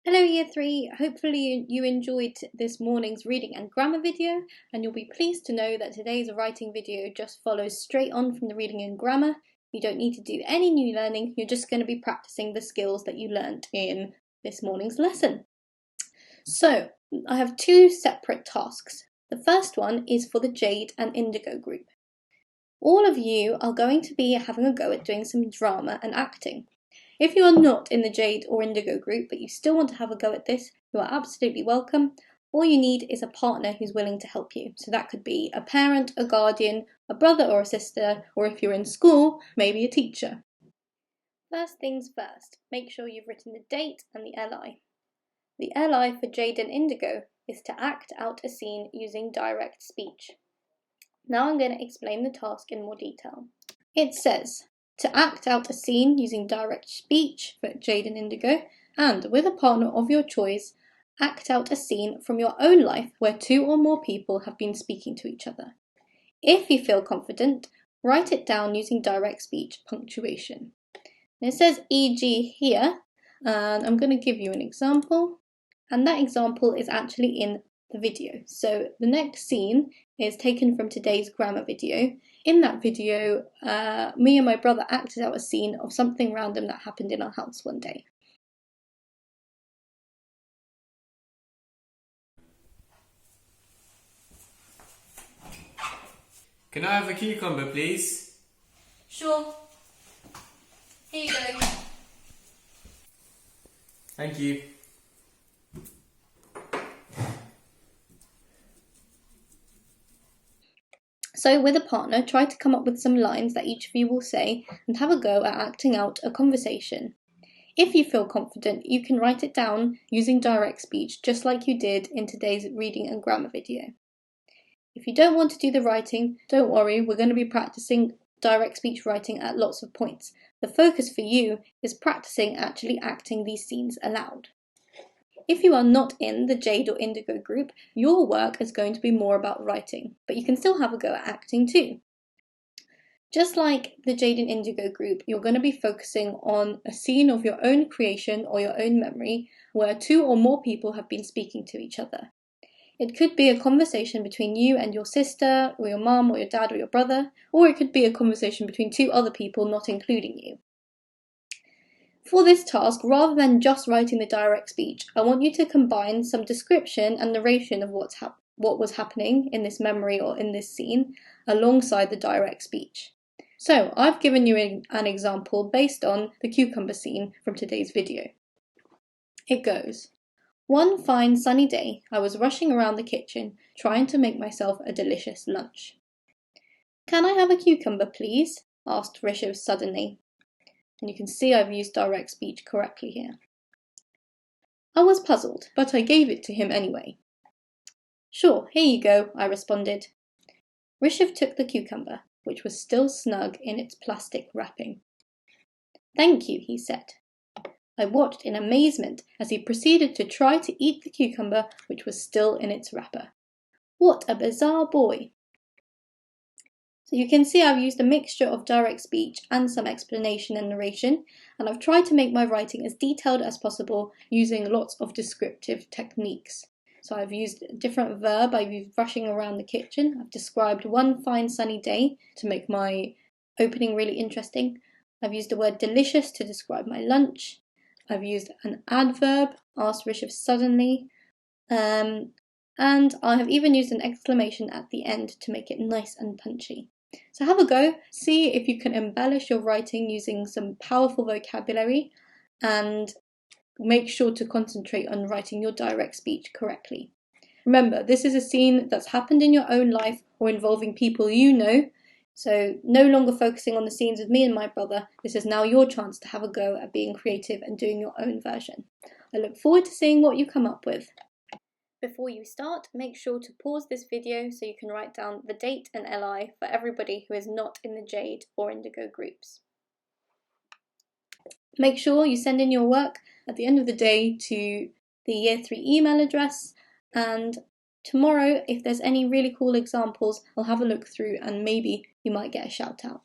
Hello Year 3, hopefully you enjoyed this morning's reading and grammar video, and you'll be pleased to know that today's writing video just follows straight on from the reading and grammar. You don't need to do any new learning, you're just going to be practicing the skills that you learnt in this morning's lesson. So, I have two separate tasks. The first one is for the Jade and Indigo group. All of you are going to be having a go at doing some drama and acting. If you are not in the Jade or Indigo group, but you still want to have a go at this, you are absolutely welcome. All you need is a partner who's willing to help you. So that could be a parent, a guardian, a brother or a sister, or if you're in school, maybe a teacher. First things first, make sure you've written the date and the LI. The LI for Jade and Indigo is to act out a scene using direct speech. Now I'm going to explain the task in more detail. It says, to act out a scene using direct speech for Jade and Indigo, and with a partner of your choice, act out a scene from your own life where two or more people have been speaking to each other. If you feel confident, write it down using direct speech punctuation. And it says e.g. here, and I'm going to give you an example, and that example is actually in the video. So the next scene is taken from today's grammar video. In that video, me and my brother acted out a scene of something random that happened in our house one day. Can I have a cucumber, please? Sure. Here you go. Thank you. So with a partner, try to come up with some lines that each of you will say and have a go at acting out a conversation. If you feel confident, you can write it down using direct speech just like you did in today's reading and grammar video. If you don't want to do the writing, don't worry, we're going to be practicing direct speech writing at lots of points. The focus for you is practicing actually acting these scenes aloud. If you are not in the Jade or Indigo group, your work is going to be more about writing, but you can still have a go at acting too. Just like the Jade and Indigo group, you're going to be focusing on a scene of your own creation or your own memory where two or more people have been speaking to each other. It could be a conversation between you and your sister, or your mum, or your dad, or your brother, or it could be a conversation between two other people not including you. For this task, rather than just writing the direct speech, I want you to combine some description and narration of what was happening in this memory or in this scene alongside the direct speech. So I've given you an example based on the cucumber scene from today's video. It goes, one fine sunny day, I was rushing around the kitchen trying to make myself a delicious lunch. Can I have a cucumber, please? Asked Rishav suddenly. And you can see I've used direct speech correctly here. I was puzzled, but I gave it to him anyway. Sure, here you go, I responded. Rishav took the cucumber, which was still snug in its plastic wrapping. Thank you, he said. I watched in amazement as he proceeded to try to eat the cucumber, which was still in its wrapper. What a bizarre boy! So you can see I've used a mixture of direct speech and some explanation and narration, and I've tried to make my writing as detailed as possible using lots of descriptive techniques. So I've used a different verb, I've used rushing around the kitchen, I've described one fine sunny day to make my opening really interesting, I've used the word delicious to describe my lunch, I've used an adverb, asked Rishav suddenly, and I have even used an exclamation at the end to make it nice and punchy. So have a go, see if you can embellish your writing using some powerful vocabulary, and make sure to concentrate on writing your direct speech correctly. Remember, this is a scene that's happened in your own life or involving people you know, so no longer focusing on the scenes with me and my brother. This is now your chance to have a go at being creative and doing your own version. I look forward to seeing what you come up with. Before you start, make sure to pause this video so you can write down the date and LI for everybody who is not in the Jade or Indigo groups. Make sure you send in your work at the end of the day to the Year 3 email address, and tomorrow, if there's any really cool examples, I'll have a look through and maybe you might get a shout out.